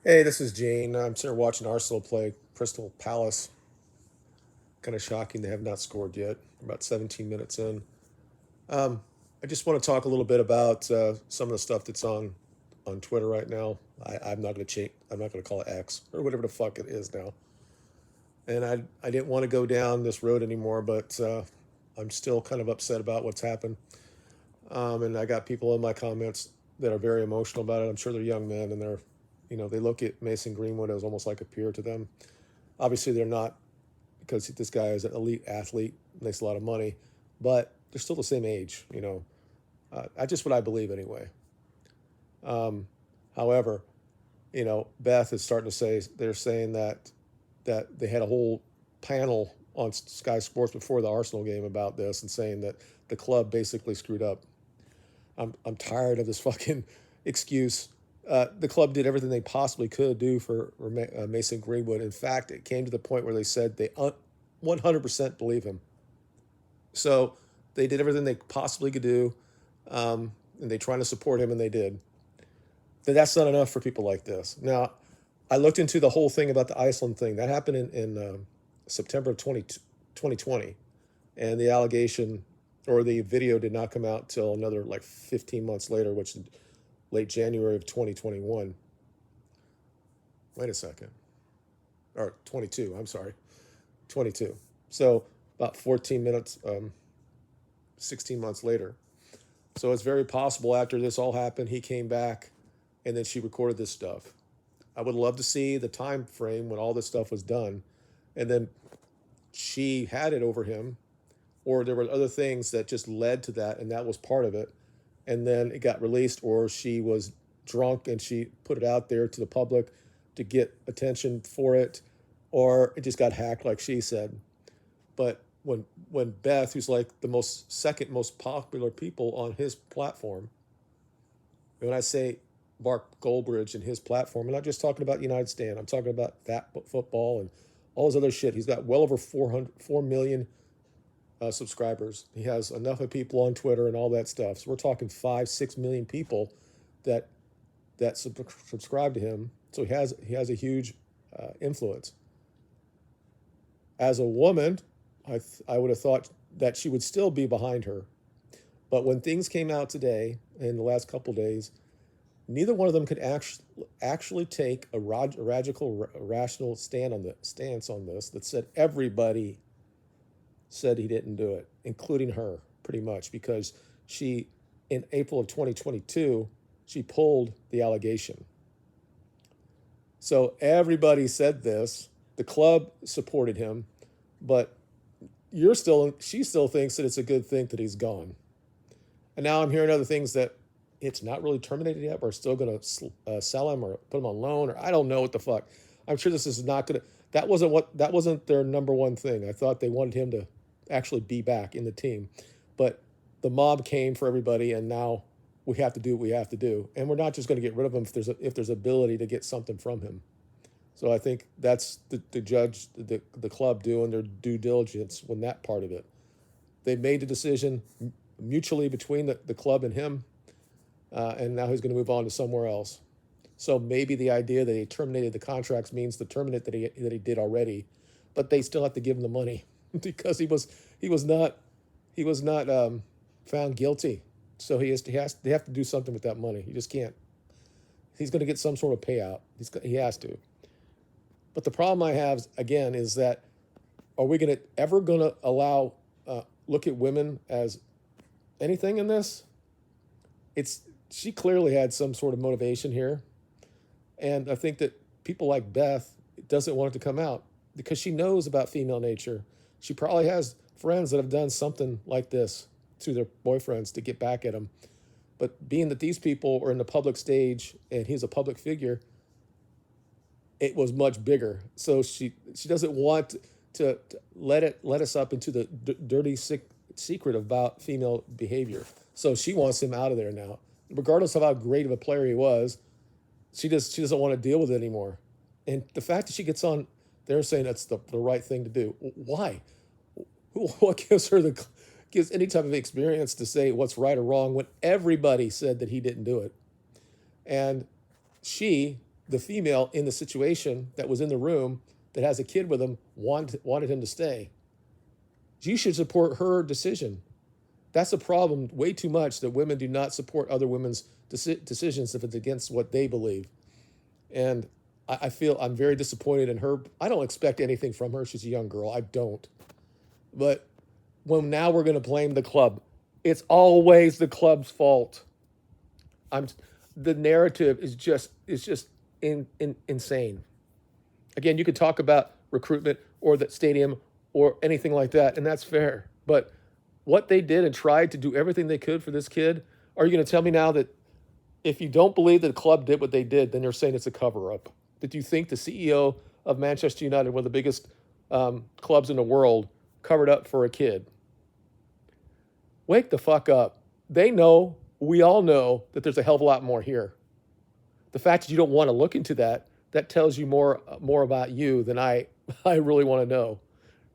Hey, this is Gene. I'm sitting here watching Arsenal play Crystal Palace. Kind of shocking they have not scored yet. About 17 minutes in. Um, I just want to talk a little bit about some of the stuff that's on Twitter right now. I'm not going to change. I'm not going to call it X or whatever the fuck it is now. And I didn't want to go down this road anymore, but I'm still kind of upset about what's happened. And I got people in my comments that are very emotional about it. I'm sure they're young men, and they look at Mason Greenwood as almost like a peer to them. Obviously, they're not because this guy is an elite athlete, makes a lot of money, but they're still the same age. That's just what I believe anyway. Um, However, Beth is starting to say they're saying that they had a whole panel on Sky Sports before the Arsenal game about this and saying that the club basically screwed up. I'm tired of this fucking excuse. The club did everything they possibly could do for Mason Greenwood. In fact, it came to the point where they said they 100% believe him. So they did everything they possibly could do, and they trying to support him, and they did. But that's not enough for people like this. Now, I looked into the whole thing about the Iceland thing. That happened in September of 2020, and the allegation or the video did not come out till another like 15 months later, which is late January of 2021. Wait a second. Or 22, I'm sorry. 22. So about 14 minutes, 16 months later. So it's very possible after this all happened, he came back and then she recorded this stuff. I would love to see the time frame when all this stuff was done. And then she had it over him, or there were other things that just led to that, and that was part of it. And then it got released, or she was drunk and she put it out there to the public to get attention for it, or it just got hacked, like she said. But when Beth, who's like the second most popular people on his platform, when I say Mark Goldbridge and his platform, I'm not just talking about United Stand. I'm talking about that football and all his other shit. He's got well over 4 million subscribers. He has enough of people on Twitter and all that stuff. So we're talking 5, 6 million people that subscribe to him. So he has a huge influence. As a woman, I would have thought that she would still be behind her. But when things came out today in the last couple of days, neither one of them could actually take a radical, rational stance on this that said everybody said he didn't do it, including her, pretty much, because she, in April of 2022, she pulled the allegation. So everybody said this. The club supported him, but she still thinks that it's a good thing that he's gone. And now I'm hearing other things that it's not really terminated yet. We're still going to sell him or put him on loan, or I don't know what the fuck. I'm sure this is not going to. That wasn't their number one thing. I thought they wanted him to actually be back in the team, but the mob came for everybody, and now we have to do what we have to do, and we're not just going to get rid of him if there's ability to get something from him. So I think that's the club doing their due diligence when that part of it. They made the decision mutually between the club and him, and now he's going to move on to somewhere else. So maybe the idea that he terminated the contracts means the terminate that he did already, but they still have to give him the money because he was not found guilty. So they have to do something with that money. He just can't. He's going to get some sort of payout. He has to. But the problem I have again is that are we ever going to allow look at women as anything in this? It's She clearly had some sort of motivation here, and I think that people like Beth doesn't want it to come out because she knows about female nature. She probably has friends that have done something like this to their boyfriends to get back at them. But being that these people are in the public stage and he's a public figure, it was much bigger. So she doesn't want to let us up into the dirty secret about female behavior. So she wants him out of there now, regardless of how great of a player he was. She doesn't want to deal with it anymore. And the fact that she gets on there saying that's the right thing to do, why? What gives any type of experience to say what's right or wrong when everybody said that he didn't do it? And she the female in the situation that was in the room that has a kid with him wanted him to stay. You should support her decision. That's a problem way too much, that women do not support other women's decisions if it's against what they believe. And I feel I'm very disappointed in her. I don't expect anything from her. She's a young girl. I don't. But when now we're going to blame the club, it's always the club's fault. I'm the narrative is just insane. Again, you could talk about recruitment or the stadium or anything like that, and that's fair. But what they did and tried to do everything they could for this kid, are you going to tell me now that if you don't believe that the club did what they did, then you're saying it's a cover-up? Did you think the CEO of Manchester United, one of the biggest clubs in the world, covered up for a kid? Wake the fuck up. They know, we all know, that there's a hell of a lot more here. The fact that you don't want to look into that, that tells you more about you than I really want to know.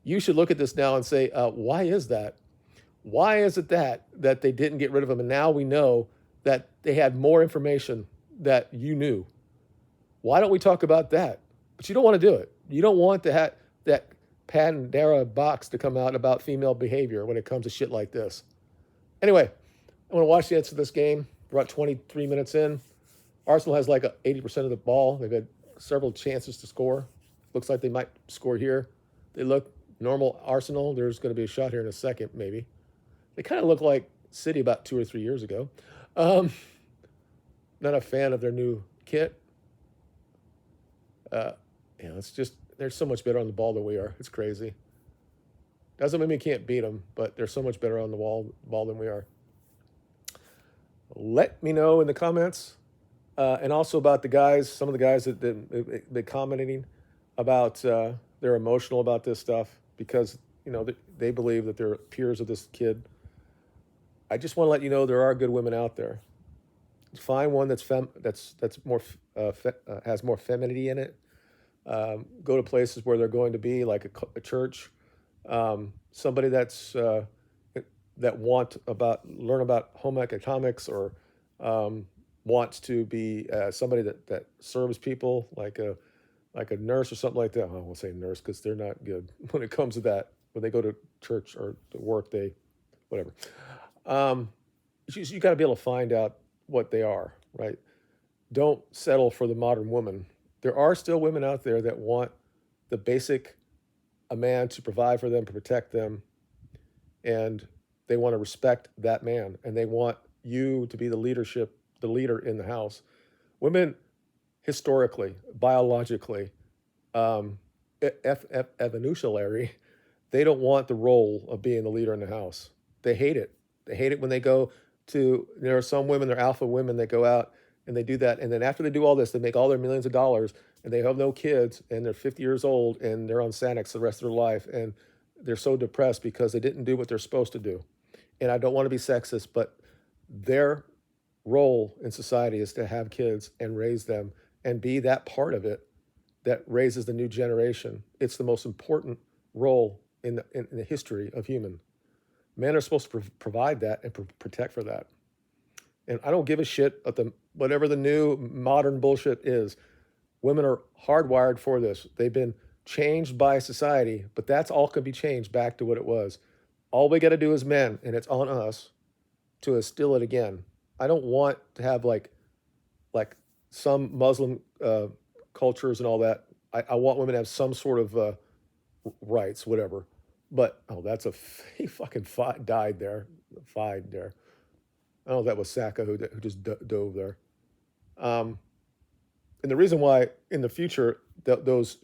You should look at this now and say, why is that? Why is it that they didn't get rid of him? And now we know that they had more information that you knew. Why don't we talk about that? But you don't want to do it. You don't want that Pandora box to come out about female behavior when it comes to shit like this. Anyway, I want to watch the end of this game. We're about 23 minutes in. Arsenal has like 80% of the ball. They've had several chances to score. Looks like they might score here. They look normal Arsenal. There's going to be a shot here in a second, maybe. They kind of look like City about 2 or 3 years ago. Not a fan of their new kit. It's just, they're so much better on the ball than we are. It's crazy. Doesn't mean we can't beat them, but they're so much better on the ball than we are. Let me know in the comments. And also about the guys, some of the guys that been commenting about they're emotional about this stuff because, they believe that they're peers of this kid. I just want to let you know there are good women out there. Find one that's more has more femininity in it. Go to places where they're going to be, like a church. Somebody that's that learn about home economics or wants to be somebody that serves people, like a nurse or something like that. I won't say nurse because they're not good when it comes to that. When they go to church or to work, whatever. You got to be able to find out what they are, right? Don't settle for the modern woman. There are still women out there that want the basic, a man to provide for them, to protect them, and they want to respect that man, and they want you to be the leader in the house. Women, historically, biologically, evolutionary, they don't want the role of being the leader in the house. They hate it. They hate it when they go to, there are some women, they're alpha women, that go out and they do that. And then after they do all this, they make all their millions of dollars and they have no kids and they're 50 years old and they're on Xanax the rest of their life. And they're so depressed because they didn't do what they're supposed to do. And I don't want to be sexist, but their role in society is to have kids and raise them and be that part of it that raises the new generation. It's the most important role in the history of human. Men are supposed to provide that and protect for that. And I don't give a shit at whatever the new modern bullshit is. Women are hardwired for this. They've been changed by society, but that's all can be changed back to what it was. All we got to do as men, and it's on us to instill it again. I don't want to have like some Muslim cultures and all that. I want women to have some sort of rights, whatever. But, that's he fucking died there. Fied there. I don't know if that was Saka who just dove there. And the reason why in the future those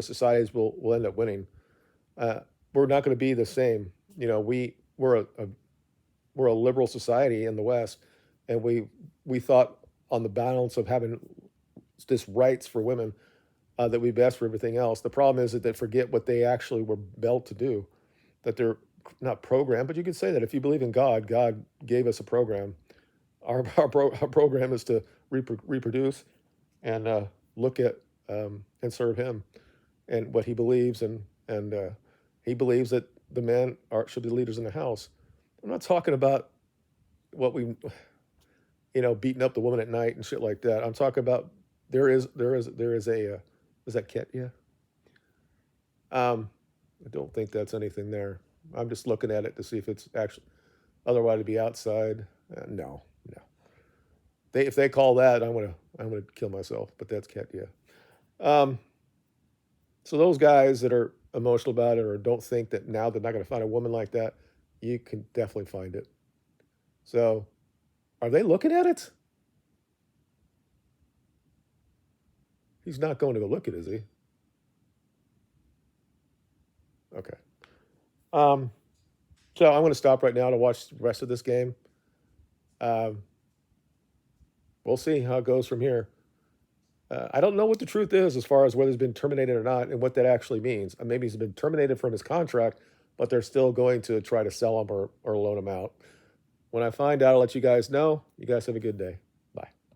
societies will end up winning, we're not going to be the same. We're a liberal society in the West, and we thought on the balance of having this rights for women that we best for everything else. The problem is that they forget what they actually were built to do, that they're not programmed, but you could say that if you believe in God, God gave us a program. Our program is to reproduce and look at and serve Him and what He believes, and He believes that the men should be leaders in the house. I'm not talking about what beating up the woman at night and shit like that. I'm talking about There is a is that Kit? Yeah. I don't think that's anything there. I'm just looking at it to see if it's actually otherwise to be outside. No, no. If they call that, I'm gonna kill myself. But that's Kit. Yeah. Um, so those guys that are emotional about it or don't think that now they're not going to find a woman like that, you can definitely find it. So are they looking at it? He's not going to go look at it, is he? Okay. Um, so I'm going to stop right now to watch the rest of this game. Um, we'll see how it goes from here. I don't know what the truth is as far as whether he's been terminated or not and what that actually means. Maybe he's been terminated from his contract, but they're still going to try to sell him or loan him out. When I find out, I'll let you guys know. You guys have a good day.